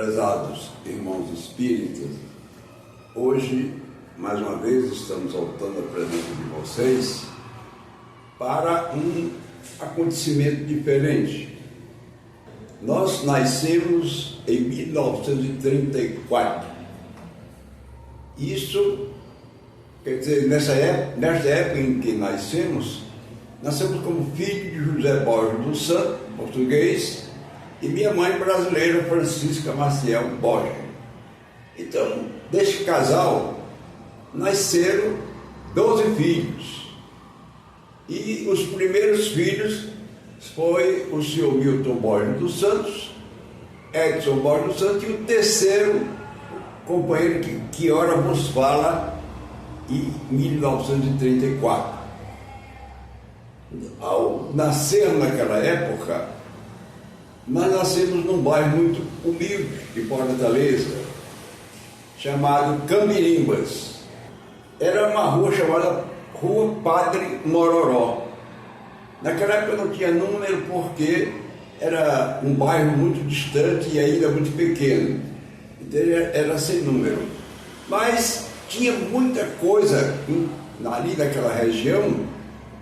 Prezados irmãos espíritas, hoje, mais uma vez, estamos voltando à presença de vocês para um acontecimento diferente. Nós nascemos em 1934. Isso, quer dizer, nesta época em que nascemos como filho de José Borges dos Santos, português, e minha mãe brasileira, Francisca Maciel Borges. Então, deste casal, nasceram 12 filhos. E os primeiros filhos foi o senhor Milton Borges dos Santos, Edson Borges dos Santos, e o terceiro companheiro que ora vos fala, em 1934. Ao nascer naquela época, nós nascemos num bairro muito humilde de Fortaleza, chamado Camirimbas. Era uma rua chamada Rua Padre Mororó. Naquela época não tinha número porque era um bairro muito distante e ainda muito pequeno. Então era sem número. Mas tinha muita coisa ali naquela região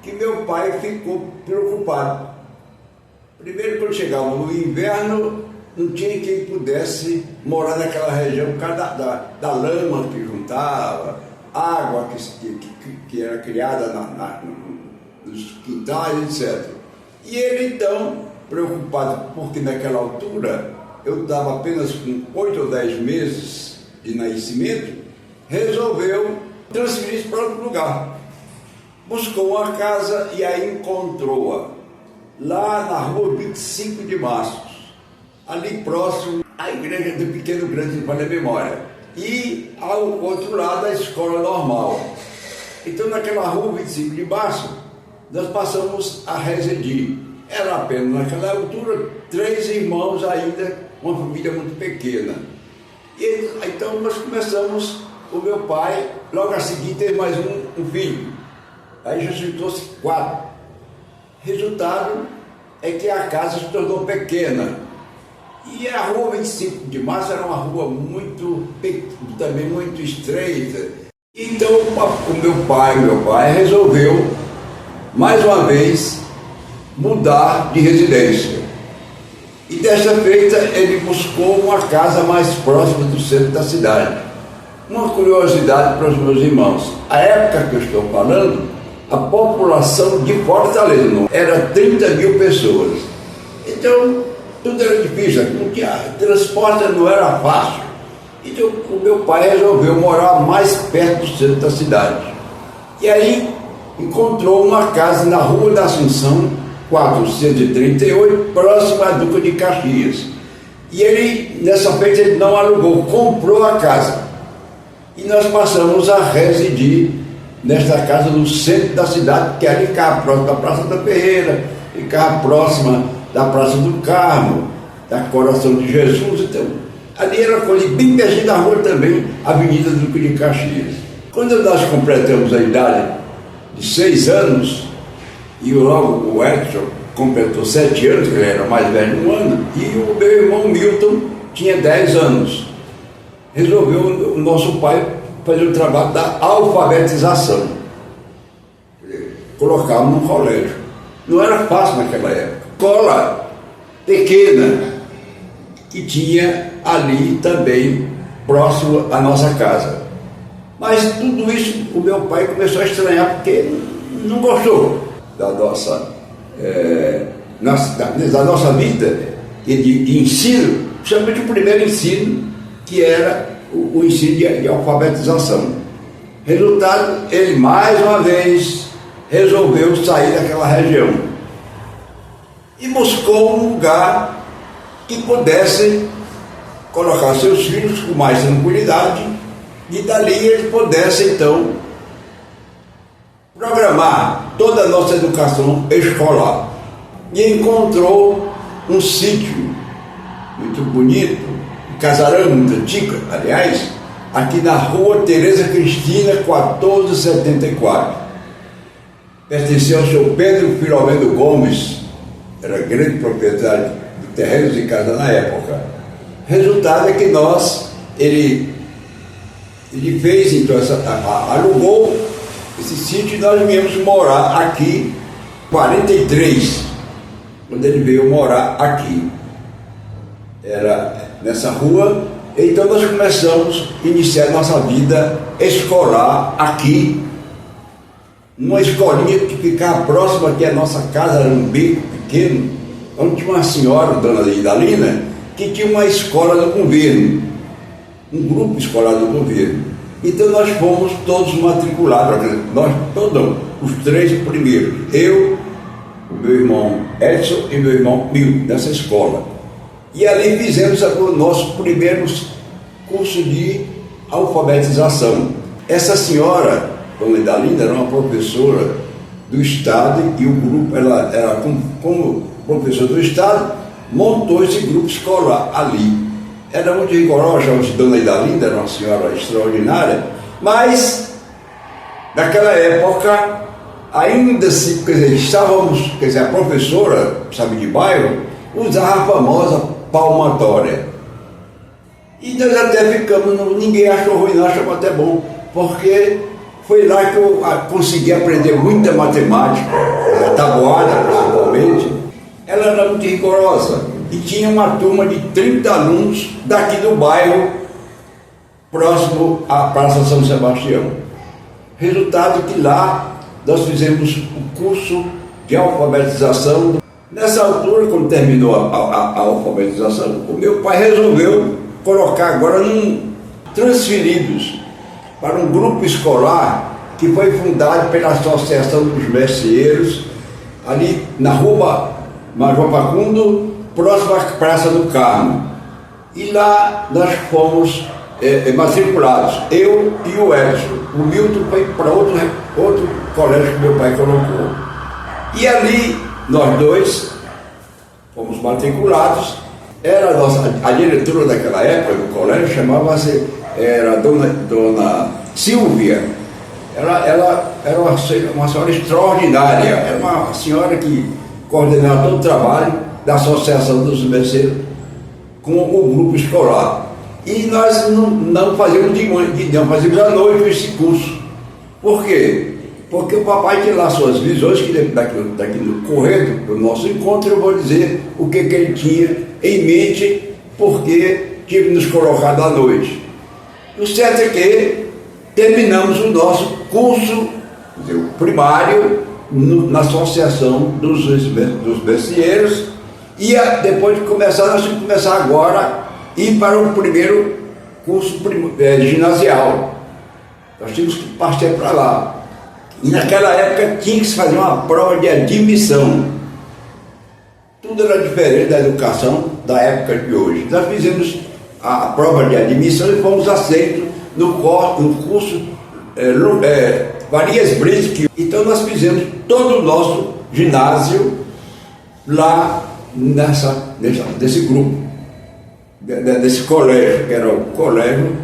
que meu pai ficou preocupado. Primeiro, quando chegava no inverno, não tinha quem pudesse morar naquela região por causa da lama que juntava, água que era criada nos quintais, etc. E ele, então, preocupado, porque naquela altura eu estava apenas com 8 ou 10 meses de nascimento, resolveu transferir-se para outro lugar. Buscou uma casa e aí encontrou-a lá na rua 25 de Março, ali próximo à igreja do Pequeno Grande, para a memória, e ao outro lado a escola normal. Então naquela rua 25 de Março nós passamos a residir. Era apenas naquela altura 3 irmãos ainda, uma família muito pequena. E então nós começamos, o meu pai logo a seguir teve mais um filho, aí já juntou-se 4. Resultado é que a casa se tornou pequena. E a rua 25 de Março era uma rua também muito estreita. Então o meu pai resolveu, mais uma vez, mudar de residência. E desta feita ele buscou uma casa mais próxima do centro da cidade. Uma curiosidade para os meus irmãos: a época que eu estou falando, a população de Fortaleza era 30 mil pessoas. Então, tudo era difícil, não tinha transporte, não era fácil. Então, o meu pai resolveu morar mais perto do centro da cidade. E aí, encontrou uma casa na Rua da Assunção, 438, próximo à Duca de Caxias. E ele, nessa feita, ele não alugou, comprou a casa. E nós passamos a residir nesta casa no centro da cidade, que ali ficava próximo da Praça da Ferreira, ficava próxima da Praça do Carmo, da Coração de Jesus. Então, ali era bem pertinho da rua também, Avenida do Duque de Caxias. Quando nós completamos a idade de 6 anos, e logo o Edson completou 7 anos, que ele era mais velho 1 ano, e o meu irmão Milton tinha 10 anos. Resolveu o nosso pai fazer o trabalho da alfabetização, colocá-lo no colégio. Não era fácil naquela época. Escola pequena, que tinha ali também, próximo à nossa casa. Mas tudo isso o meu pai começou a estranhar, porque não gostou da nossa vida de ensino, principalmente o primeiro ensino, que era o ensino de alfabetização. Resultado, ele mais uma vez resolveu sair daquela região e buscou um lugar que pudesse colocar seus filhos com mais tranquilidade, e dali ele pudesse então programar toda a nossa educação escolar. E encontrou um sítio muito bonito, casarão muito antigo, aliás, aqui na Rua Tereza Cristina, 1474. Pertencia ao senhor Pedro Filomeno Gomes, era grande proprietário de terrenos e casa na época. Resultado é que ele fez, então, alugou esse sítio e nós viemos morar aqui, 43, quando ele veio morar aqui. Era nessa rua, então nós começamos a iniciar nossa vida escolar aqui, numa escolinha que ficava próxima aqui à nossa casa, era um beco pequeno, onde tinha uma senhora, dona Idalina, que tinha uma escola do governo, um grupo escolar do governo. Então nós fomos todos matriculados, nós todos, os 3 primeiros, eu, o meu irmão Edson e meu irmão Milton, nessa escola. E ali fizemos o nosso primeiro curso de alfabetização. Essa senhora, dona Idalina, era uma professora do Estado e o grupo, ela era como professora do Estado, montou esse grupo escolar ali. Era muito rigorosa, dona Idalina, era uma senhora extraordinária, mas naquela época ainda se, estávamos, a professora, sabe, de bairro, usava a famosa palmatória. E nós até ficamos, ninguém achou ruim, não, achou até bom, porque foi lá que eu consegui aprender muita matemática, a tabuada principalmente. Ela era muito rigorosa e tinha uma turma de 30 alunos daqui do bairro, próximo à Praça São Sebastião. Resultado que lá nós fizemos o curso de alfabetização. Nessa altura, quando terminou a alfabetização, o meu pai resolveu colocar agora transferidos para um grupo escolar que foi fundado pela Associação dos Merceeiros, ali na rua Major Facundo, próximo à Praça do Carmo. E lá nós fomos matriculados, eu e o Edson. O Milton foi para outro colégio que meu pai colocou. E ali nós dois fomos matriculados. Era a diretora daquela época do colégio, chamava-se, era dona Silvia. Ela era uma senhora extraordinária, era uma senhora que coordenava todo o trabalho da Associação dos Merceeiros com o grupo escolar. E nós não fazíamos de manhã, fazíamos à noite esse curso. Por quê? Porque o papai tinha lá suas visões, que daqui no correr do nosso encontro eu vou dizer o que ele tinha em mente, porque tinha que nos colocado à noite. O certo é que terminamos o nosso curso primário na Associação dos Merceeiros, e depois de começar, nós tínhamos que começar agora a ir para o primeiro curso ginasial. Nós tínhamos que partir para lá. E naquela época tinha que se fazer uma prova de admissão. Tudo era diferente da educação da época de hoje. Nós fizemos a prova de admissão e fomos aceitos no curso Farias Brito. Então nós fizemos todo o nosso ginásio lá desse grupo, desse colégio, que era o Colégio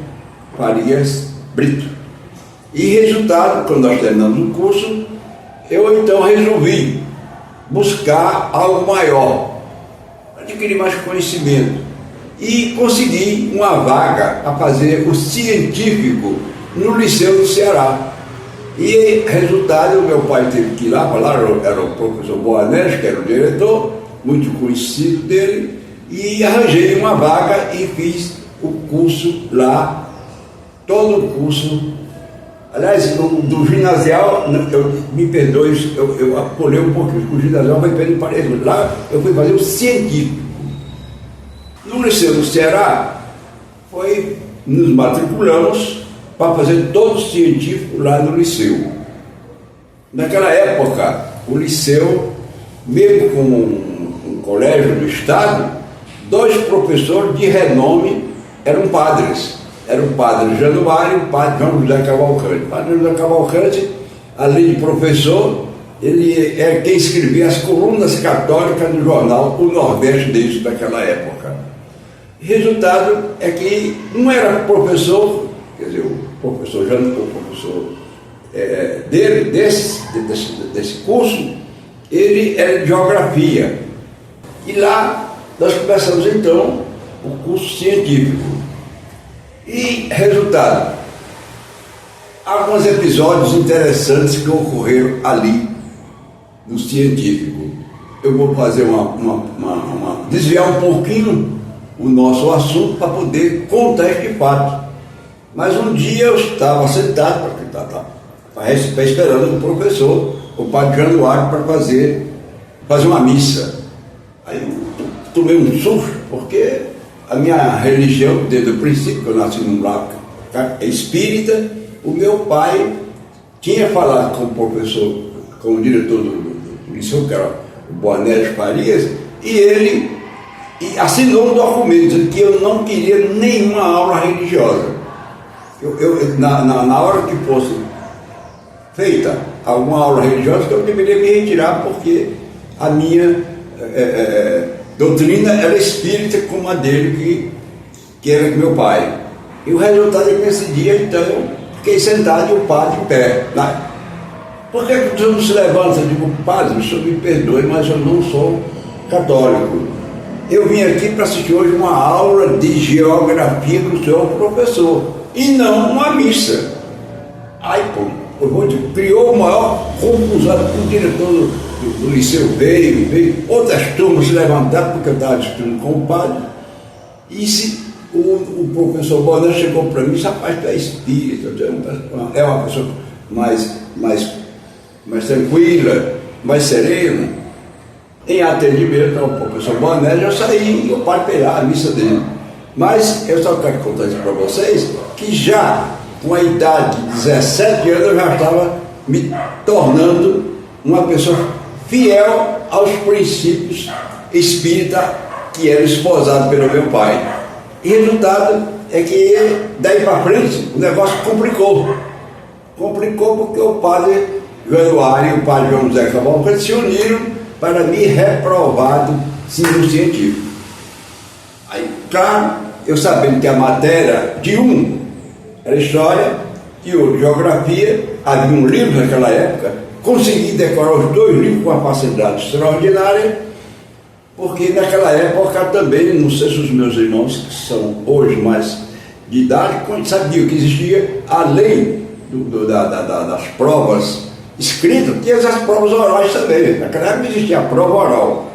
Farias Brito. E resultado, quando nós terminamos o curso, eu então resolvi buscar algo maior, adquirir mais conhecimento, e consegui uma vaga para fazer o científico no Liceu do Ceará. E resultado, meu pai teve que ir lá, era o professor Boanerges, que era o diretor, muito conhecido dele, e arranjei uma vaga e fiz o curso lá, todo o curso. Aliás, do ginasial, me perdoe, eu pulei um pouquinho, porque o ginasial foi feito em Paris. Lá eu fui fazer o científico. No Liceu do Ceará, nos matriculamos para fazer todo o científico lá no Liceu. Naquela época, o Liceu, mesmo com um colégio do Estado, 2 professores de renome eram padres. Era o padre Januário e o padre João José Cavalcante. O padre José Cavalcante, além de professor, ele é quem escrevia as colunas católicas do jornal O Nordeste desde daquela época. Resultado é que um era professor, quer dizer, o professor dele, desse curso, ele era de geografia. E lá nós começamos então o curso científico. E, resultado, alguns episódios interessantes que ocorreram ali no científico. Eu vou fazer desviar um pouquinho o nosso assunto para poder contar este fato. Mas um dia eu estava sentado, esperando o professor, o padre Januário, para fazer uma missa. Aí eu tomei um susto, porque a minha religião, desde o princípio, que eu nasci num lar espírita, o meu pai tinha falado com o professor, com o diretor do liceu, que era o Boanélio Farias, e ele assinou um documento dizendo que eu não queria nenhuma aula religiosa. Na hora que fosse feita alguma aula religiosa, eu deveria me retirar, porque a minha doutrina era espírita, como a dele, que era meu pai. E o resultado é que nesse dia, então, eu fiquei sentado e o padre em pé. Né? Por que o senhor não se levanta? Eu digo, padre, o senhor me perdoe, mas eu não sou católico. Eu vim aqui para assistir hoje uma aula de geografia do senhor professor, e não uma missa. Aí, criou uma maior confusão. O diretor do liceu veio, outras turmas se levantaram, porque eu estava discutindo com o padre, e o professor Bonan chegou para mim e disse, rapaz, tu é espírita, é uma pessoa mais tranquila, mais serena. Em atendimento ao professor Boné, eu saí e o padre fez a missa dele. Mas eu só quero contar isso para vocês, que já com a idade de 17 anos eu já estava me tornando uma pessoa fiel aos princípios espíritas que era esposado pelo meu pai. E o resultado é que daí para frente o negócio complicou. Complicou porque o padre Januário e o padre João José Cavalcante se uniram para me reprovar do ensino científico. Aí, claro, eu sabendo que a matéria de um era história e outro geografia, havia um livro naquela época, consegui decorar os dois livros com uma facilidade extraordinária, porque naquela época também, não sei se os meus irmãos, que são hoje mais de idade, sabiam que existia, além das provas escritas, tinha as provas orais também. Naquela época existia a prova oral.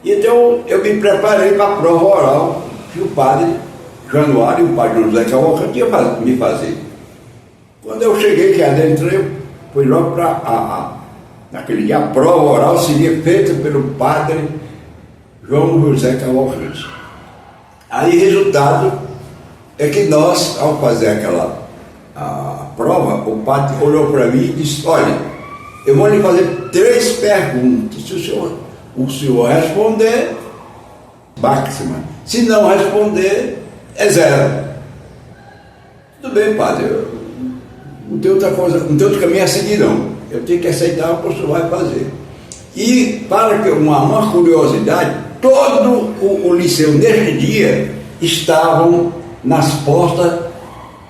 Então eu me preparei para a prova oral que o padre Januário e o padre José Cavalcante iam me fazer. Quando eu cheguei, que adentrei, eu fui logo para naquele dia a prova oral seria feita pelo padre João José Cavalcante. Aí, resultado é que nós, ao fazer a prova, o padre olhou para mim e disse, olha, eu vou lhe fazer 3 perguntas. Se o senhor responder, máxima. Se não responder, é 0. Tudo bem, padre, não tem outra coisa, não tem outro caminho a seguir, não. Eu tenho que aceitar o que o senhor vai fazer. E, para que uma curiosidade, todo o liceu, neste dia, estavam nas portas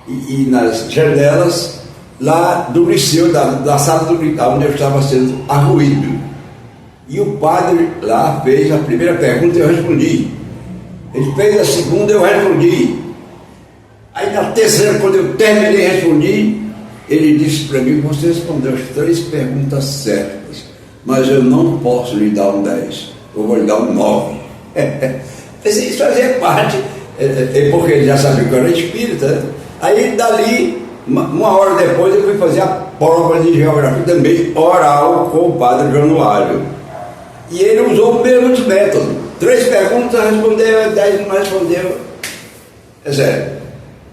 e nas janelas lá do liceu, da sala do liceu, onde eu estava sendo arruído. E o padre lá fez a primeira pergunta e eu respondi. Ele fez a segunda e eu respondi. Aí na terceira, quando eu terminei e respondi, ele disse para mim, você respondeu as 3 perguntas certas, mas eu não posso lhe dar um 10, eu vou lhe dar um 9. Isso fazia parte, porque ele já sabia que eu era espírita, né? Aí dali, uma hora depois, eu fui fazer a prova de geografia também oral com o padre Januário. E ele usou o mesmo método. 3 perguntas, respondeu, 10 não respondeu. É sério.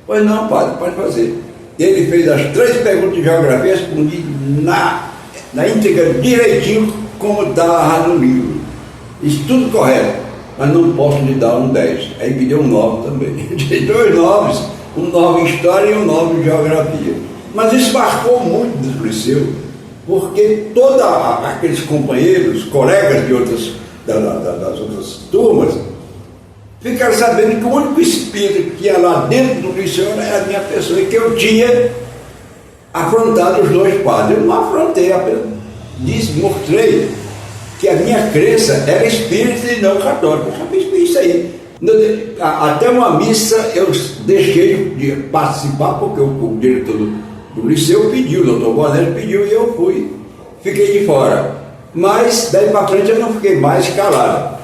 Pois não, padre, pode fazer. Ele fez as 3 perguntas de geografia, respondi na íntegra, direitinho, como estava no livro. Isso tudo correto, mas não posso lhe dar um 10. Aí me deu um 9 também. Eu dei 2 9s, um 9 em história e um 9 em geografia. Mas isso marcou muito do liceu, porque todos aqueles companheiros, colegas de das outras turmas, ficaram sabendo que o único espírito que ia lá dentro do liceu era a minha pessoa, e que eu tinha afrontado os 2 padres. Eu não afrontei, apenas mostrei que a minha crença era espírita e não católica. Eu sabia isso aí. Até uma missa eu deixei de participar, porque o diretor do liceu pediu, o doutor Bonelli pediu e eu fui. Fiquei de fora. Mas daí para frente eu não fiquei mais calado.